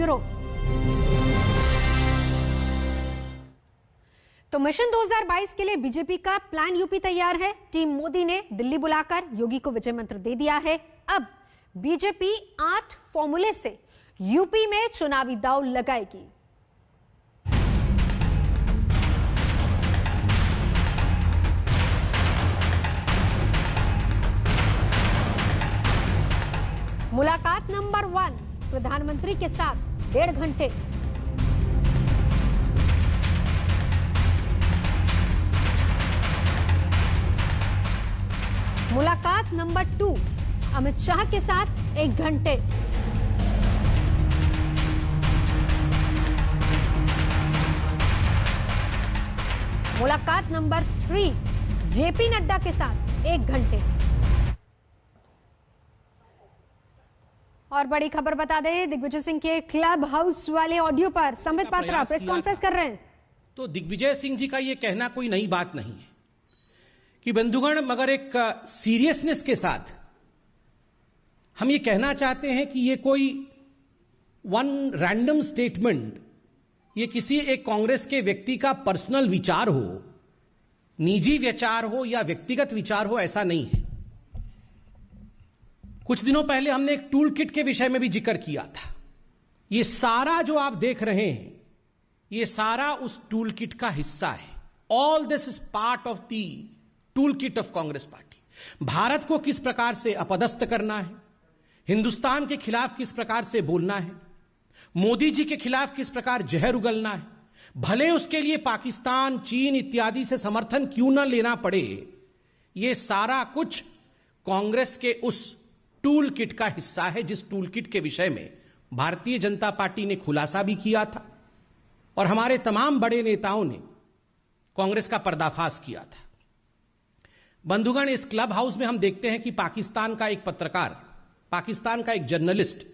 Bureau. तो mission 2022 के लिए बीजेपी का प्लान यूपी तैयार है। टीम मोदी ने दिल्ली बुलाकर योगी को विजय मंत्र दे दिया है। अब बीजेपी 8 फॉर्मूले से यूपी में चुनावी दांव लगाएगी। मुलाकात नंबर 1 प्रधानमंत्री के साथ 1.5 घंटे। मुलाकात नंबर 2 अमित शाह के साथ 1 घंटे। मुलाकात नंबर 3 जेपी नड्डा के साथ 1 घंटे। और बड़ी खबर बता दें, दिग्विजय सिंह के क्लब हाउस वाले ऑडियो पर संबित पात्रा प्रेस कॉन्फ्रेंस कर रहे हैं। तो दिग्विजय सिंह जी का यह कहना कोई नई बात नहीं है कि बंधुगण, मगर एक सीरियसनेस के साथ हम ये कहना चाहते हैं कि ये कोई वन रैंडम स्टेटमेंट, ये किसी एक कांग्रेस के व्यक्ति का पर्सनल विचार हो, निजी विचार हो या व्यक्तिगत विचार हो, ऐसा नहीं है। कुछ दिनों पहले हमने एक टूल किट के विषय में भी जिक्र किया था। ये सारा जो आप देख रहे हैं, ये सारा उस टूल किट का हिस्सा है। All this is part of the tool kit of Congress party. Bharat को किस प्रकार से अपदस्थ करना है, हिंदुस्तान के खिलाफ किस प्रकार से बोलना है, मोदी जी के खिलाफ किस प्रकार जहर उगलना है, भले उसके लिए पाकिस्तान, चीन इत्यादि से समर्थन क्यों ना लेना पड़े, यह सारा कुछ कांग्रेस के उस टूल किट का हिस्सा है, जिस टूल किट के विषय में भारतीय जनता पार्टी ने खुलासा भी किया था और हमारे तमाम बड़े नेताओं ने कांग्रेस का पर्दाफाश किया था। बंधुगण, इस क्लब हाउस में हम देखते हैं कि पाकिस्तान का एक पत्रकार, पाकिस्तान का एक जर्नलिस्ट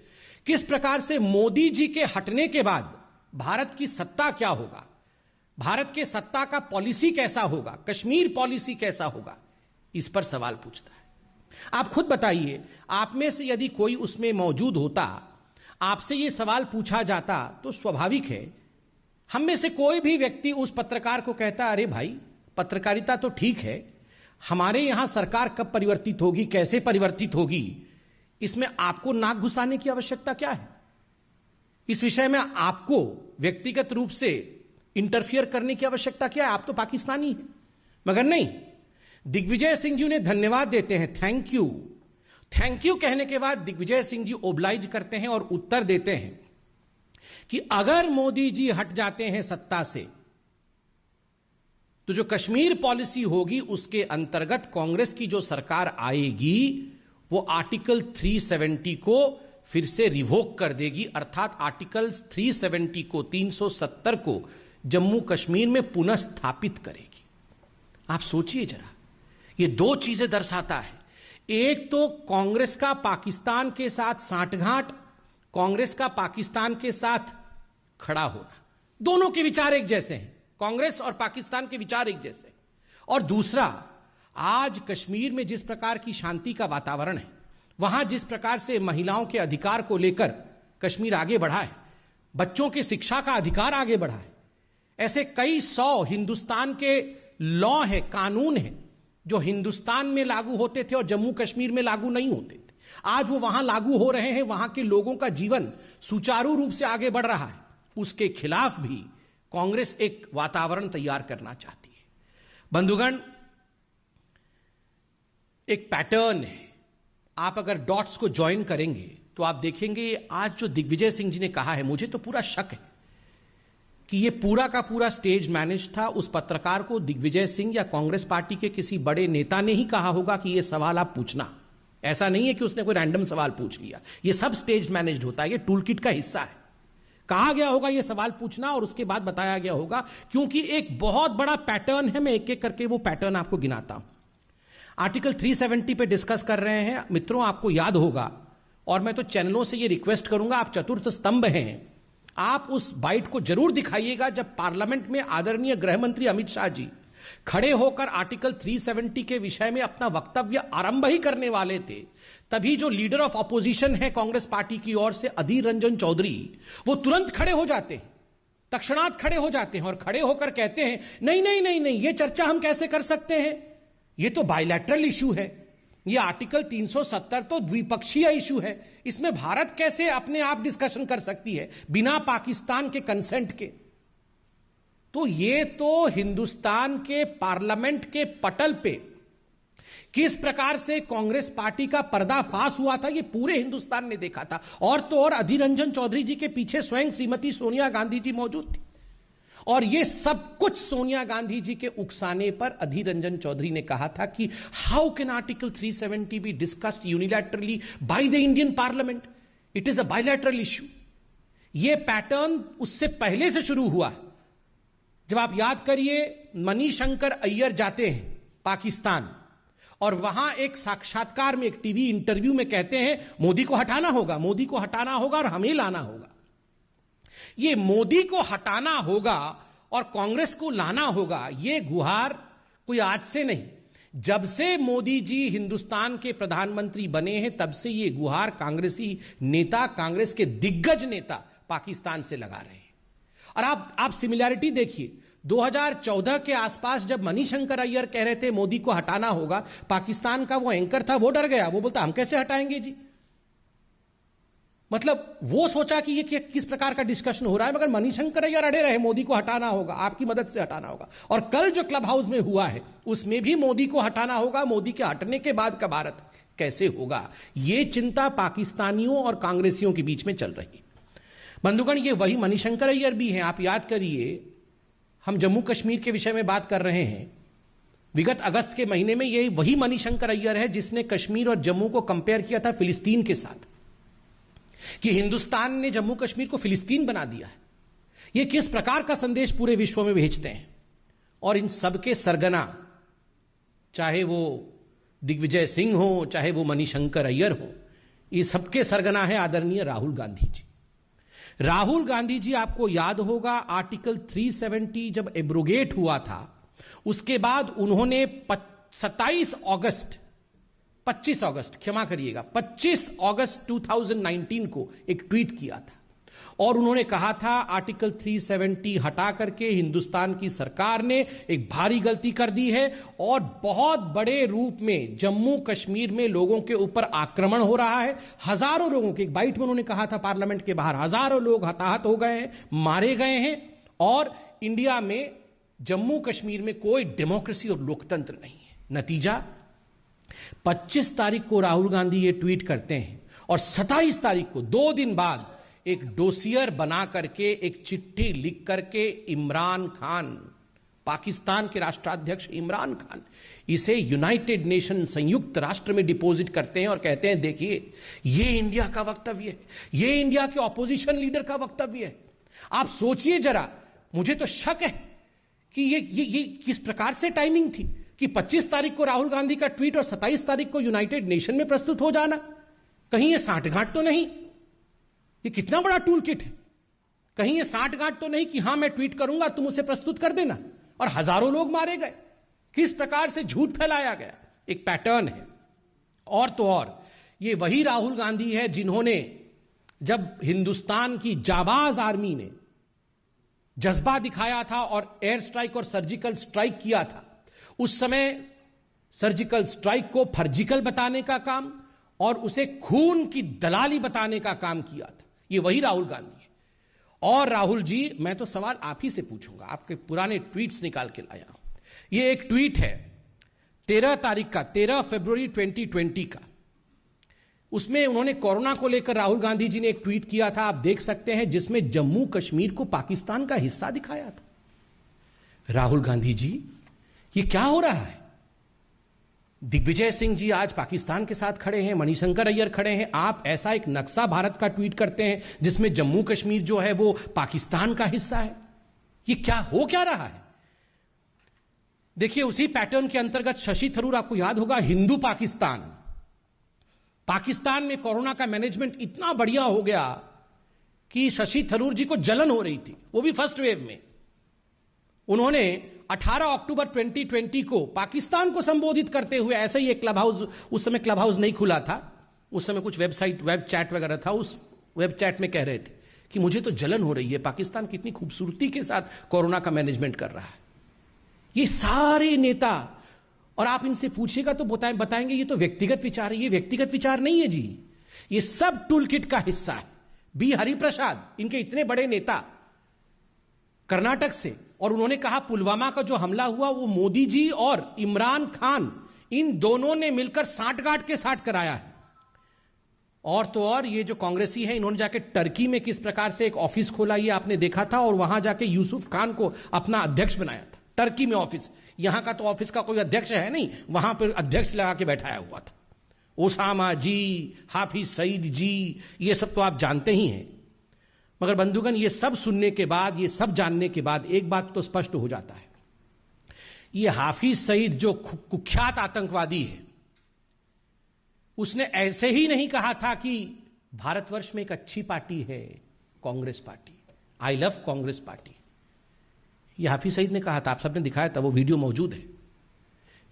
किस प्रकार से मोदी जी के हटने के बाद भारत की सत्ता क्या होगा, भारत के सत्ता का पॉलिसी कैसा होगा, कश्मीर पॉलिसी कैसा होगा, इस पर सवाल पूछता है। आप खुद बताइए, आप में से यदि कोई उसमें मौजूद होता, आपसे यह सवाल पूछा जाता, तो स्वाभाविक है हम में से कोई भी व्यक्ति उस पत्रकार को कहता, अरे भाई पत्रकारिता तो ठीक है, हमारे यहां सरकार कब परिवर्तित होगी, कैसे परिवर्तित होगी, इसमें आपको नाक घुसाने की आवश्यकता क्या है, इस विषय में आपको व्यक्तिगत रूप से इंटरफियर करने की आवश्यकता क्या है, आप तो पाकिस्तानी हैं। मगर नहीं, दिग्विजय सिंह जी ने धन्यवाद देते हैं, थैंक यू, थैंक यू कहने के बाद दिग्विजय सिंह जी ओब्लाइज करते हैं और उत्तर देते हैं कि अगर मोदी जी हट जाते हैं सत्ता से, तो जो कश्मीर पॉलिसी होगी उसके अंतर्गत कांग्रेस की जो सरकार आएगी वो आर्टिकल 370 को फिर से रिवोक कर देगी, अर्थात आर्टिकल 370 को, 370 को जम्मू कश्मीर में पुनः स्थापित करेगी। आप सोचिए जरा, ये दो चीजें दर्शाता है। एक तो कांग्रेस का पाकिस्तान के साथ सांठगांठ, कांग्रेस का पाकिस्तान के साथ खड़ा होना, दोनों के विचार एक जैसे हैं, कांग्रेस और पाकिस्तान के विचार एक जैसे। और दूसरा, आज कश्मीर में जिस प्रकार की शांति का वातावरण है, वहां जिस प्रकार से महिलाओं के अधिकार को लेकर कश्मीर आगे बढ़ा है, बच्चों की शिक्षा का अधिकार आगे बढ़ा है, ऐसे कई 100 हिंदुस्तान के लॉ है, कानून है, जो हिंदुस्तान में लागू होते थे और जम्मू कश्मीर में लागू नहीं होते थे, आज वो वहां लागू हो रहे हैं, वहां के लोगों का जीवन सुचारू रूप से आगे बढ़ रहा है। उसके खिलाफ भी कांग्रेस एक वातावरण तैयार करना चाहती है। बंधुगण, एक पैटर्न है, आप अगर डॉट्स को ज्वाइन करेंगे तो आप देखेंगे आज जो दिग्विजय सिंह जी ने कहा है, मुझे तो पूरा शक है कि यह पूरा का पूरा स्टेज मैनेज था। उस पत्रकार को दिग्विजय सिंह या कांग्रेस पार्टी के किसी बड़े नेता ने ही कहा होगा कि यह सवाल आप पूछना, ऐसा नहीं है कि उसने कोई रैंडम सवाल पूछ लिया, यह सब स्टेज मैनेज होता है, यह टूल किट का हिस्सा है। कहा गया होगा यह सवाल पूछना और उसके बाद बताया गया होगा, क्योंकि एक बहुत बड़ा पैटर्न है। मैं एक एक करके वो पैटर्न आपको गिनाता हूं। आर्टिकल 370 पे डिस्कस कर रहे हैं मित्रों, आपको याद होगा, और मैं तो चैनलों से ये रिक्वेस्ट करूंगा, आप चतुर्थ स्तंभ हैं, आप उस बाइट को जरूर दिखाइएगा जब पार्लियामेंट में आदरणीय गृह मंत्री अमित शाह जी खड़े होकर आर्टिकल 370 के विषय में अपना वक्तव्य आरंभ ही करने वाले थे, तभी जो लीडर ऑफ ऑपोजिशन है कांग्रेस पार्टी की ओर से अधीर रंजन चौधरी, वो तुरंत खड़े हो जाते हैं, तत्क्षणात खड़े हो जाते हैं और खड़े होकर कहते हैं नहीं नहीं नहीं नहीं, ये चर्चा हम कैसे कर सकते हैं, ये तो बायलैटरल इशू है, ये आर्टिकल 370 तो द्विपक्षीय इशू है, इसमें भारत कैसे अपने आप डिस्कशन कर सकती है बिना पाकिस्तान के कंसेंट के। तो ये तो हिंदुस्तान के पार्लियामेंट के पटल पे किस प्रकार से कांग्रेस पार्टी का पर्दाफाश हुआ था, ये पूरे हिंदुस्तान ने देखा था। और तो और अधीर रंजन चौधरी जी के पीछे स्वयं श्रीमती सोनिया गांधी जी मौजूद थी, और ये सब कुछ सोनिया गांधी जी के उकसाने पर अधीर रंजन चौधरी ने कहा था कि how can article 370 be discussed unilaterally by the Indian parliament, it is a bilateral issue. ये पैटर्न उससे पहले से शुरू हुआ। जब आप याद करिए, मणिशंकर अय्यर जाते हैं पाकिस्तान और वहां एक साक्षात्कार में, एक टीवी इंटरव्यू में कहते हैं मोदी को हटाना होगा, मोदी को हटाना होगा और हमें लाना होगा। ये मोदी को हटाना होगा और कांग्रेस को लाना होगा, ये गुहार कोई आज से नहीं, जब से मोदी जी हिंदुस्तान के प्रधानमंत्री बने हैं तब से ये गुहार कांग्रेसी नेता, कांग्रेस के दिग्गज नेता पाकिस्तान से लगा रहे हैं। और आप सिमिलैरिटी देखिए, 2014 के आसपास जब मणिशंकर अय्यर कह रहे थे मोदी को हटाना होगा, पाकिस्तान का वो एंकर था, वो डर गया, वो बोलता हम कैसे हटाएंगे जी। मतलब वो सोचा कि ये किस प्रकार का डिस्कशन हो रहा है, मगर मणिशंकर अय्यर अड़े रहे मोदी को हटाना होगा, आपकी मदद से हटाना होगा। और कल जो क्लब हाउस में हुआ है उसमें भी मोदी को हटाना होगा, मोदी के हटने के बाद का भारत कैसे होगा, ये चिंता पाकिस्तानियों और कांग्रेसियों के बीच में चल रही। बंधुगण, ये वही मणिशंकर अय्यर भी हैं। आप याद करिए, हम जम्मू कश्मीर के विषय में बात कर रहे हैं, विगत अगस्त के महीने में ये वही मणिशंकर अय्यर है जिसने कश्मीर और जम्मू को कंपेयर किया था फिलिस्तीन के साथ, कि हिंदुस्तान ने जम्मू कश्मीर को फिलिस्तीन बना दिया है। ये किस प्रकार का संदेश पूरे विश्व में भेजते हैं। और इन सबके सरगना, चाहे वो दिग्विजय सिंह हो, चाहे वो मणिशंकर अय्यर हो, ये सबके सरगना है आदरणीय राहुल गांधी जी। राहुल गांधी जी, आपको याद होगा, आर्टिकल 370 जब एब्रोगेट हुआ था, उसके बाद उन्होंने 25 अगस्त 2019 को एक ट्वीट किया था और उन्होंने कहा था आर्टिकल 370 हटा करके हिंदुस्तान की सरकार ने एक भारी गलती कर दी है और बहुत बड़े रूप में जम्मू कश्मीर में लोगों के ऊपर आक्रमण हो रहा है। हजारों लोगों के, एक बाइट में उन्होंने कहा था पार्लियामेंट के बाहर, हजारों लोग हताहत हो गए हैं, मारे गए हैं, और इंडिया में जम्मू कश्मीर में कोई डेमोक्रेसी और लोकतंत्र नहीं है। नतीजा, 25 तारीख को राहुल गांधी ये ट्वीट करते हैं और 27 तारीख को, 2 दिन बाद, एक डोसियर बना करके, एक चिट्ठी लिख करके इमरान खान, पाकिस्तान के राष्ट्राध्यक्ष इमरान खान, इसे यूनाइटेड नेशन, संयुक्त राष्ट्र में डिपॉजिट करते हैं और कहते हैं देखिए ये इंडिया का वक्तव्य है, ये इंडिया के ऑपोजिशन लीडर का वक्तव्य है। आप सोचिए जरा, मुझे तो शक है कि ये किस प्रकार से टाइमिंग थी कि 25 तारीख को राहुल गांधी का ट्वीट और 27 तारीख को यूनाइटेड नेशन में प्रस्तुत हो जाना। कहीं ये साठगांठ तो नहीं? ये कितना बड़ा टूल किट है। कहीं ये साठगांठ तो नहीं कि हां मैं ट्वीट करूंगा तुम उसे प्रस्तुत कर देना, और हजारों लोग मारे गए। किस प्रकार से झूठ फैलाया गया, एक पैटर्न है। और तो और ये वही राहुल गांधी है जिन्होंने, जब हिंदुस्तान की जाबाज आर्मी ने जज्बा दिखाया था और एयर स्ट्राइक और सर्जिकल स्ट्राइक किया था, उस समय सर्जिकल स्ट्राइक को फर्जिकल बताने का काम और उसे खून की दलाली बताने का काम किया था। ये वही राहुल गांधी है। और राहुल जी, मैं तो सवाल आप ही से पूछूंगा, आपके पुराने ट्वीट्स निकाल के लाया हूं। ये एक ट्वीट है 13 तारीख का, 13 फरवरी 2020 का। उसमें उन्होंने कोरोना को लेकर राहुल गांधी जी ने एक ट्वीट किया था, आप देख सकते हैं, जिसमें जम्मू कश्मीर को पाकिस्तान का हिस्सा दिखाया था। राहुल गांधी जी, ये क्या हो रहा है? दिग्विजय सिंह जी आज पाकिस्तान के साथ खड़े हैं, मणिशंकर अय्यर खड़े हैं, आप ऐसा एक नक्शा भारत का ट्वीट करते हैं जिसमें जम्मू कश्मीर जो है वो पाकिस्तान का हिस्सा है। ये क्या हो क्या रहा है? देखिए, उसी पैटर्न के अंतर्गत शशि थरूर, आपको याद होगा, हिंदू पाकिस्तान में कोरोना का मैनेजमेंट इतना बढ़िया हो गया कि शशि थरूर जी को जलन हो रही थी, वो भी फर्स्ट वेव में। उन्होंने 18 अक्टूबर 2020 को पाकिस्तान को संबोधित करते हुए ऐसे ही एक क्लब हाउस, उस समय क्लब हाउस नहीं खुला था, उस समय कुछ वेबसाइट वेब चैट वगैरह था, उस वेब चैट में कह रहे थे कि मुझे तो जलन हो रही है, पाकिस्तान कितनी खूबसूरती के साथ कोरोना का मैनेजमेंट कर रहा है। ये सारे नेता, और आप इनसे पूछेगा तो बताएंगे ये तो व्यक्तिगत विचार है। ये व्यक्तिगत विचार नहीं है जी, ये सब टूल किट का हिस्सा है। बी हरिप्रसाद, इनके इतने बड़े नेता कर्नाटक से, और उन्होंने कहा पुलवामा का जो हमला हुआ वो मोदी जी और इमरान खान इन दोनों ने मिलकर साठगांठ के साथ कराया है। और तो और ये जो कांग्रेसी है, इन्होंने जाके टर्की में किस प्रकार से एक ऑफिस खोला ये आपने देखा था, और वहां जाके यूसुफ खान को अपना अध्यक्ष बनाया था। टर्की में ऑफिस, यहां का तो ऑफिस का कोई अध्यक्ष है नहीं, वहां पर अध्यक्ष लगा के बैठाया हुआ था। ओसामा जी, हाफिज सईद जी, ये सब तो आप जानते ही हैं। मगर बंधुगण, ये सब सुनने के बाद, ये सब जानने के बाद एक बात तो स्पष्ट हो जाता है, ये हाफिज सईद जो कुख्यात आतंकवादी है, उसने ऐसे ही नहीं कहा था कि भारतवर्ष में एक अच्छी पार्टी है Congress party, I love Congress party. ये हाफिज सईद ने कहा था, आप सबने दिखाया था, वो वीडियो मौजूद है।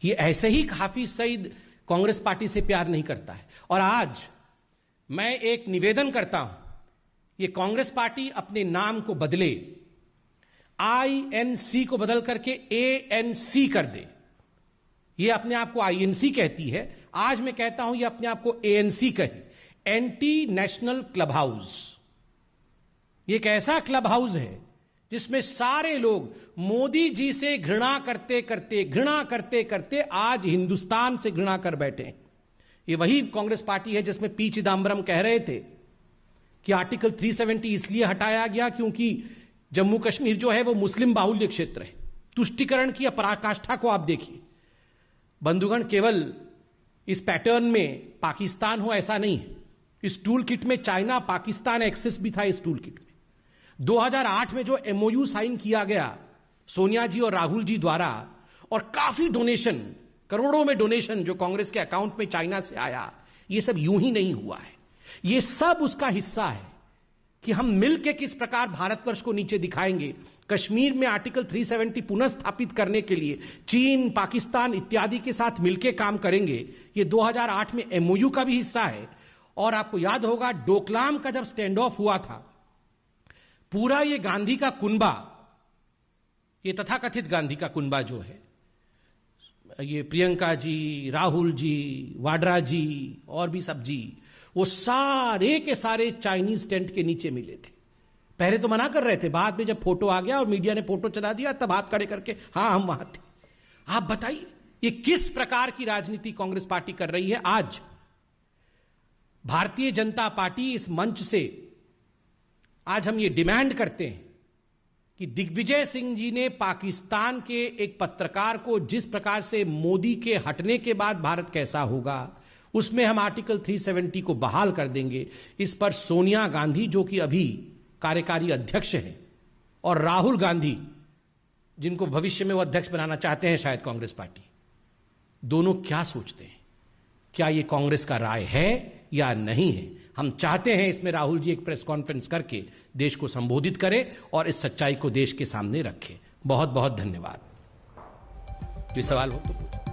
ये ऐसे ही हाफिज सईद कांग्रेस पार्टी से प्यार नहीं करता है। और आज मैं एक निवेदन करता हूं, ये कांग्रेस पार्टी अपने नाम को बदले, INC को बदल करके ANC कर दे। ये अपने आप को INC कहती है, आज मैं कहता हूं ये अपने आप को ANC कहे, एंटी नेशनल क्लब हाउस। ये एक ऐसा क्लब हाउस है जिसमें सारे लोग मोदी जी से घृणा करते करते आज हिंदुस्तान से घृणा कर बैठे। ये वही कांग्रेस पार्टी है जिसमें पी चिदम्बरम कह रहे थे कि आर्टिकल 370 इसलिए हटाया गया क्योंकि जम्मू कश्मीर जो है वो मुस्लिम बाहुल्य क्षेत्र है। तुष्टिकरण की पराकाष्ठा को आप देखिए बंधुगण, केवल इस पैटर्न में पाकिस्तान हो ऐसा नहीं है। इस टूल किट में चाइना पाकिस्तान एक्सेस भी था। इस टूल किट में 2008 में जो MOU साइन किया गया सोनिया जी और राहुल जी द्वारा, और काफी डोनेशन, करोड़ों में डोनेशन जो कांग्रेस के अकाउंट में चाइना से आया, ये सब यूं ही नहीं हुआ है। ये सब उसका हिस्सा है कि हम मिलकर किस प्रकार भारतवर्ष को नीचे दिखाएंगे। कश्मीर में आर्टिकल 370 पुनः स्थापित करने के लिए चीन, पाकिस्तान इत्यादि के साथ मिलकर काम करेंगे। ये 2008 में MOU का भी हिस्सा है। और आपको याद होगा डोकलाम का जब स्टैंड ऑफ हुआ था, पूरा ये गांधी का कुनबा, ये तथाकथित गांधी का कुनबा जो है, ये प्रियंका जी, राहुल जी, वाड्रा जी और भी सब जी, वो सारे के सारे चाइनीज टेंट के नीचे मिले थे। पहले तो मना कर रहे थे, बाद में जब फोटो आ गया और मीडिया ने फोटो चला दिया तब हाथ खड़े करके हाँ हम वहां थे। आप बताइए ये किस प्रकार की राजनीति कांग्रेस पार्टी कर रही है। आज भारतीय जनता पार्टी इस मंच से आज हम ये डिमांड करते हैं कि दिग्विजय सिंह जी ने पाकिस्तान के एक पत्रकार को जिस प्रकार से मोदी के हटने के बाद भारत कैसा होगा, उसमें हम आर्टिकल 370 को बहाल कर देंगे। इस पर सोनिया गांधी जो कि अभी कार्यकारी अध्यक्ष है, और राहुल गांधी जिनको भविष्य में वो अध्यक्ष बनाना चाहते हैं शायद कांग्रेस पार्टी, दोनों क्या सोचते हैं? क्या ये कांग्रेस का राय है या नहीं है? हम चाहते हैं इसमें राहुल जी एक प्रेस कॉन्फ्रेंस करके देश को संबोधित करें और इस सच्चाई को देश के सामने रखें। बहुत बहुत धन्यवाद। ये सवाल हो तो पूछो।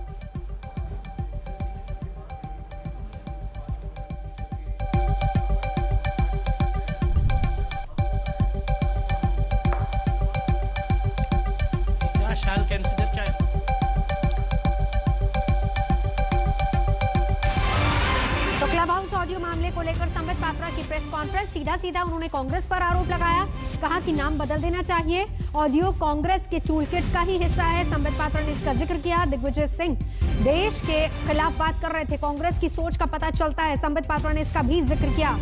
क्या शाल कंसीडर क्या है? तो क्लब हाउस ऑडियो मामले को लेकर संबित पात्रा की प्रेस कॉन्फ्रेंस, सीधा उन्होंने कांग्रेस पर आरोप लगाया, कहा कि नाम बदल देना चाहिए, ऑडियो कांग्रेस के टूलकिट का ही हिस्सा है। संबित पात्रा ने इसका जिक्र किया। दिग्विजय सिंह देश के खिलाफ बात कर रहे थे, कांग्रेस की सोच का पता चलता है, संबित पात्रा ने इसका भी जिक्र किया।